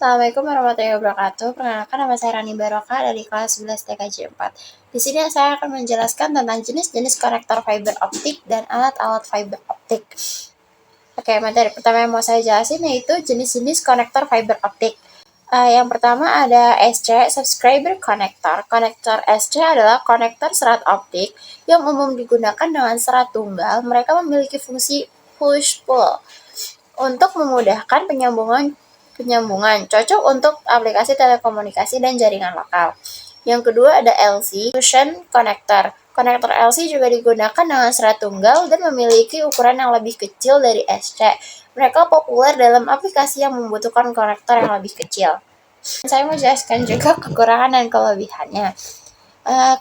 Assalamualaikum warahmatullahi wabarakatuh. Perkenalkan, nama saya Rani Barokah dari kelas 11 TKJ 4. Di sini saya akan menjelaskan tentang jenis-jenis konektor fiber optik dan alat-alat fiber optik. Oke, materi pertama yang mau saya jelasin yaitu jenis-jenis konektor fiber optik. Yang pertama ada SC, Subscriber Connector. Konektor SC adalah konektor serat optik yang umum digunakan dengan serat tunggal. Mereka memiliki fungsi push-pull untuk memudahkan penyambungan, cocok untuk aplikasi telekomunikasi dan jaringan lokal. Yang kedua ada LC, Fusion Connector. Konektor LC juga digunakan dengan serat tunggal dan memiliki ukuran yang lebih kecil dari SC. Mereka populer dalam aplikasi yang membutuhkan konektor yang lebih kecil. Saya mau jelaskan juga kekurangan dan kelebihannya.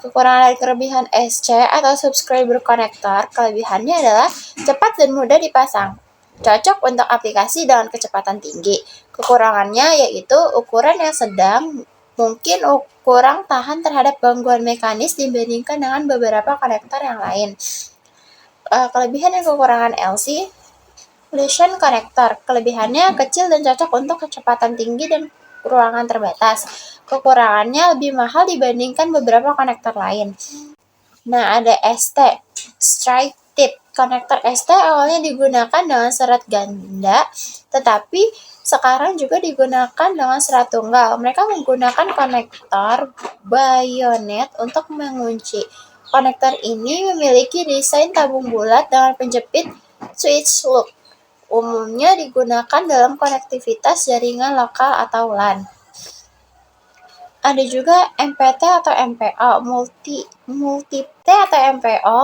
Kekurangan dan kelebihan SC atau Subscriber Connector, kelebihannya adalah cepat dan mudah dipasang, cocok untuk aplikasi dengan kecepatan tinggi. Kekurangannya yaitu ukuran yang sedang, mungkin kurang tahan terhadap gangguan mekanis dibandingkan dengan beberapa konektor yang lain. Kelebihan dan kekurangan LC, Fusion Connector, kelebihannya kecil dan cocok untuk kecepatan tinggi dan ruangan terbatas. Kekurangannya lebih mahal dibandingkan beberapa konektor lain. Nah, ada ST, Straight Tip. Konektor ST awalnya digunakan dengan serat ganda, tetapi sekarang juga digunakan dengan serat tunggal. Mereka menggunakan konektor bayonet untuk mengunci. Konektor ini memiliki desain tabung bulat dengan penjepit switch loop. Umumnya digunakan dalam konektivitas jaringan lokal atau LAN. Ada juga MPT atau MPO, multi-T atau MPO,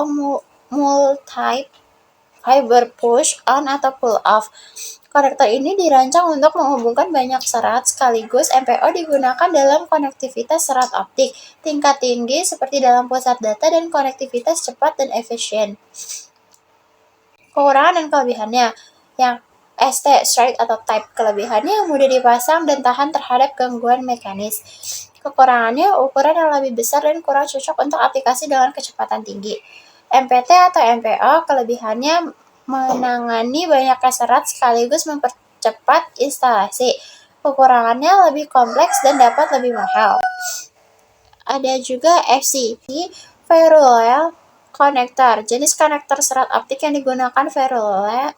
multi fiber push on atau pull off. Konektor ini dirancang untuk menghubungkan banyak serat sekaligus. MPO digunakan dalam konektivitas serat optik tingkat tinggi seperti dalam pusat data dan konektivitas cepat dan efisien. Kekurangan dan kelebihannya, yang ST, straight atau type, kelebihannya yang mudah dipasang dan tahan terhadap gangguan mekanis. Kekurangannya ukuran yang lebih besar dan kurang cocok untuk aplikasi dengan kecepatan tinggi. MPT atau MPO, kelebihannya menangani banyaknya serat sekaligus mempercepat instalasi. Kekurangannya lebih kompleks dan dapat lebih mahal. Ada juga FC, Ferrule Connector, jenis konektor serat optik yang digunakan Ferrule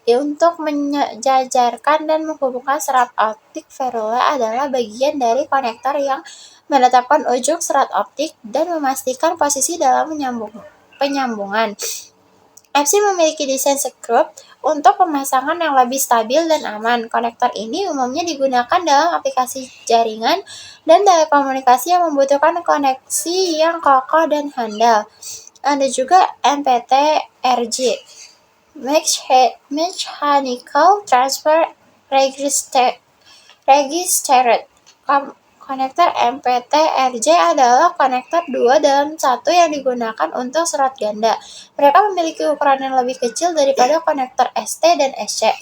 untuk menjajarkan dan menghubungkan serat optik. Ferrule adalah bagian dari konektor yang menetapkan ujung serat optik dan memastikan posisi dalam penyambungan. FC memiliki desain skrup untuk pemasangan yang lebih stabil dan aman. Konektor ini umumnya digunakan dalam aplikasi jaringan dan telekomunikasi yang membutuhkan koneksi yang kokoh dan handal. Ada juga MPT RJ, Mechanical Transfer Registered. Konektor MPT RJ adalah konektor 2 dalam 1 yang digunakan untuk serat ganda. Mereka memiliki ukuran yang lebih kecil daripada konektor ST dan SC.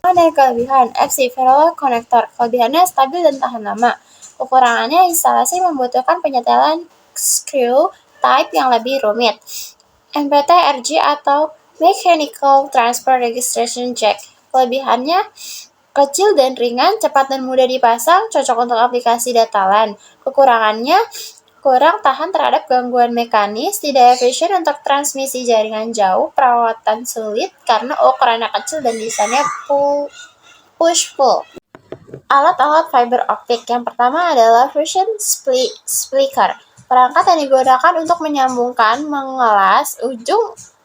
Dan kelebihan FC Ferrule Connector, kelebihannya stabil dan tahan lama. Kekurangannya instalasi membutuhkan penyetelan screw type yang lebih rumit. MPT RJ atau Mechanical Transfer Registration Jack, kelebihannya kecil dan ringan, cepat dan mudah dipasang, cocok untuk aplikasi data LAN. Kekurangannya kurang tahan terhadap gangguan mekanis, tidak efisien untuk transmisi jaringan jauh, perawatan sulit karena ukurannya kecil dan desainnya push-pull. Alat-alat fiber optik, yang pertama adalah Fusion Splicer. Perangkat yang digunakan untuk menyambungkan, mengelas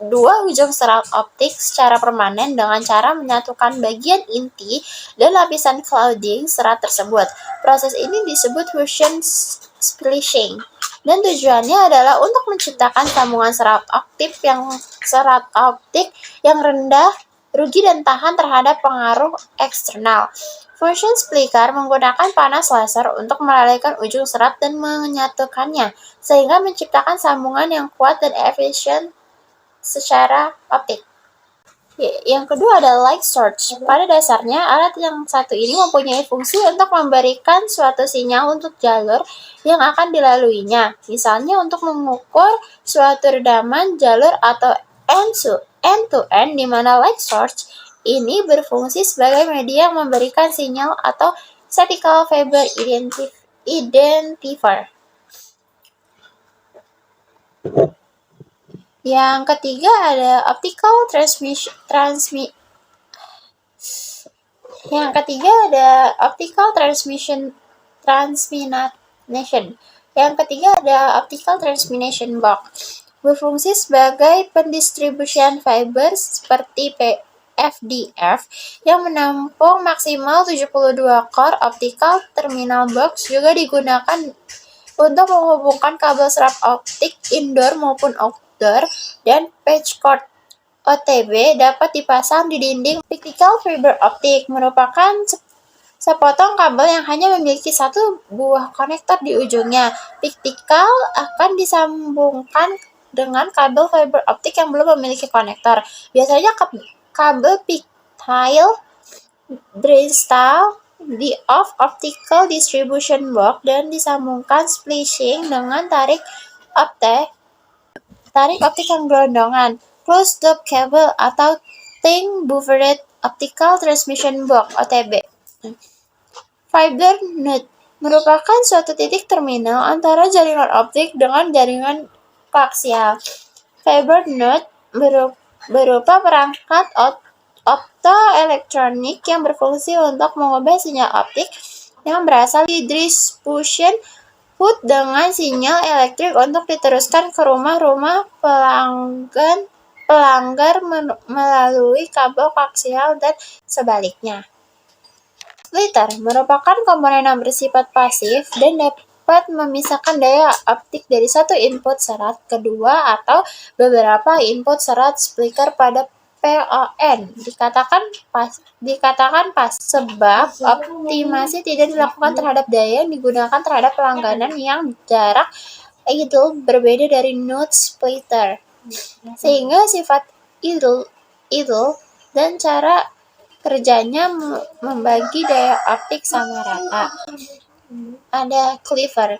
dua ujung serat optik secara permanen dengan cara menyatukan bagian inti dan lapisan clouding serat tersebut. Proses ini disebut fusion splishing dan tujuannya adalah untuk menciptakan sambungan serat optik yang rendah rugi dan tahan terhadap pengaruh eksternal. Fusion splicer menggunakan panas laser untuk melelehkan ujung serat dan menyatukannya, sehingga menciptakan sambungan yang kuat dan efisien secara optik. Yang kedua adalah light source. Pada dasarnya, alat yang satu ini mempunyai fungsi untuk memberikan suatu sinyal untuk jalur yang akan dilaluinya. Misalnya untuk mengukur suatu redaman jalur atau end-to-end, di mana light source ini berfungsi sebagai media yang memberikan sinyal atau statistical fiber identifier. Yang ketiga ada optical transmission. Box. Berfungsi sebagai pendistribusian fiber seperti FDF yang menampung maksimal 72 core. Optical terminal box juga digunakan untuk menghubungkan kabel serat optik indoor maupun outdoor, dan patch cord OTB dapat dipasang di dinding. Optical fiber optic merupakan sepotong kabel yang hanya memiliki satu buah konektor di ujungnya. Optical akan disambungkan dengan kabel fiber optik yang belum memiliki konektor. Biasanya kabel pigtail Bristol di off optical distribution box dan disambungkan splicing dengan tarik optik yang gelondongan. Closed loop cable atau thin buffered optical transmission box (OTB). Fiber node merupakan suatu titik terminal antara jaringan optik dengan jaringan koaksial. Fiber node berupa perangkat optoelektronik yang berfungsi untuk mengubah sinyal optik yang berasal dari distribution put dengan sinyal elektrik untuk diteruskan ke rumah-rumah pelanggar melalui kabel koaksial dan sebaliknya. Splitter merupakan komponen yang bersifat pasif dan dapat memisahkan daya optik dari satu input serat kedua atau beberapa input serat splitter pada PON. Dikatakan pas sebab optimasi tidak dilakukan terhadap daya yang digunakan terhadap pelangganan yang jarak idle berbeda dari node splitter, sehingga sifat idle dan cara kerjanya membagi daya optik sama rata. Ada cleaver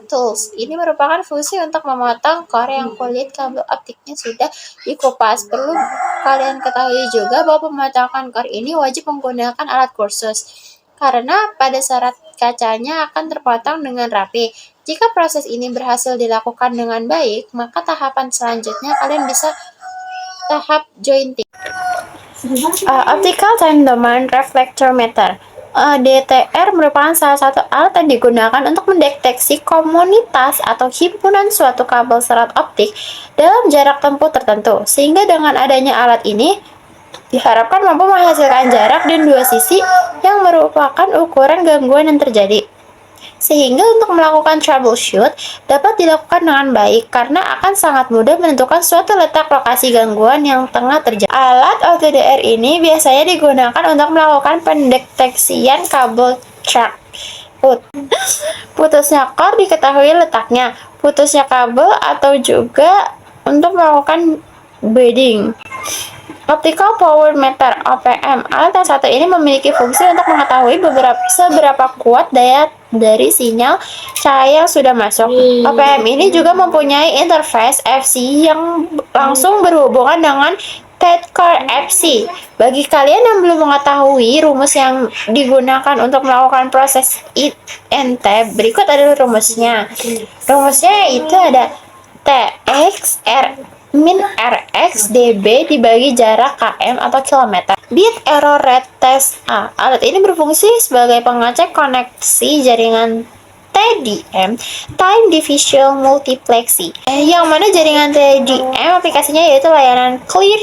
tools. Ini merupakan fungsi untuk memotong core yang kulit kabel optiknya sudah dikupas. Perlu kalian ketahui juga bahwa pemotongan core ini wajib menggunakan alat kursus, karena pada serat kacanya akan terpotong dengan rapi. Jika proses ini berhasil dilakukan dengan baik, maka tahapan selanjutnya kalian bisa tahap jointing. Optical Time Domain Reflectometer DTR merupakan salah satu alat yang digunakan untuk mendeteksi komunitas atau himpunan suatu kabel serat optik dalam jarak tempuh tertentu, sehingga dengan adanya alat ini diharapkan mampu menghasilkan jarak dan dua sisi yang merupakan ukuran gangguan yang terjadi, sehingga untuk melakukan troubleshoot dapat dilakukan dengan baik karena akan sangat mudah menentukan suatu letak lokasi gangguan yang tengah terjadi. Alat OTDR ini biasanya digunakan untuk melakukan pendeteksian kabel track. Putusnya core diketahui letaknya, putusnya kabel, atau juga untuk melakukan bedding. Optical Power Meter (OPM). Alat yang satu ini memiliki fungsi untuk mengetahui seberapa kuat daya dari sinyal cahaya yang sudah masuk. OPM ini juga mempunyai interface FC yang langsung berhubungan dengan Tedcore FC. Bagi kalian yang belum mengetahui rumus yang digunakan untuk melakukan proses INT, berikut adalah rumusnya. Rumusnya itu ada TX min Rx dB dibagi jarak km atau kilometer. Bit error rate test A. Alat ini berfungsi sebagai pengecek koneksi jaringan TDM, Time Division Multiplexing, yang mana jaringan TDM aplikasinya yaitu layanan Clear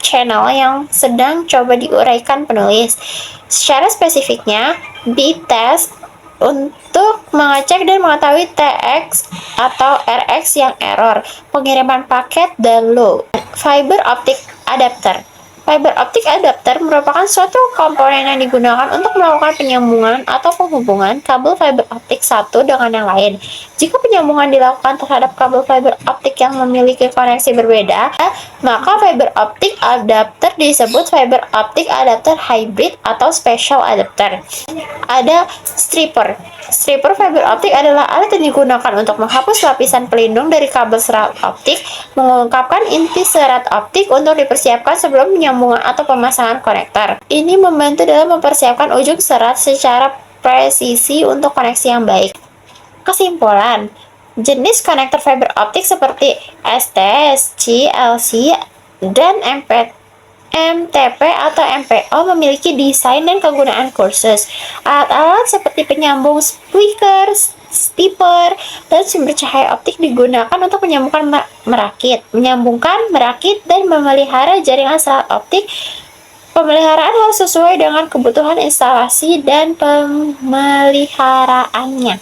Channel yang sedang coba diuraikan penulis. Secara spesifiknya, bit test untuk mengecek dan mengetahui TX atau RX yang error, pengiriman paket dan load. Fiber optic adapter. Fiber optic adapter merupakan suatu komponen yang digunakan untuk melakukan penyambungan atau penghubungan kabel fiber optik satu dengan yang lain. Jika penyambungan dilakukan terhadap kabel fiber optik yang memiliki koneksi berbeda, maka fiber optic adapter disebut fiber optic adapter hybrid atau special adapter. Ada stripper. Stripper fiber optik adalah alat yang digunakan untuk menghapus lapisan pelindung dari kabel serat optik, mengungkapkan inti serat optik untuk dipersiapkan sebelum penyambungan atau pemasangan konektor. Ini membantu dalam mempersiapkan ujung serat secara presisi untuk koneksi yang baik. Kesimpulan, jenis konektor fiber optik seperti STS, CLC, dan MTP atau MPO memiliki desain dan kegunaan khusus. Alat-alat seperti penyambung speaker, stepper, dan sumber cahaya optik digunakan untuk menyambungkan, merakit, dan memelihara jaringan serat optik. Pemeliharaan harus sesuai dengan kebutuhan instalasi dan pemeliharaannya.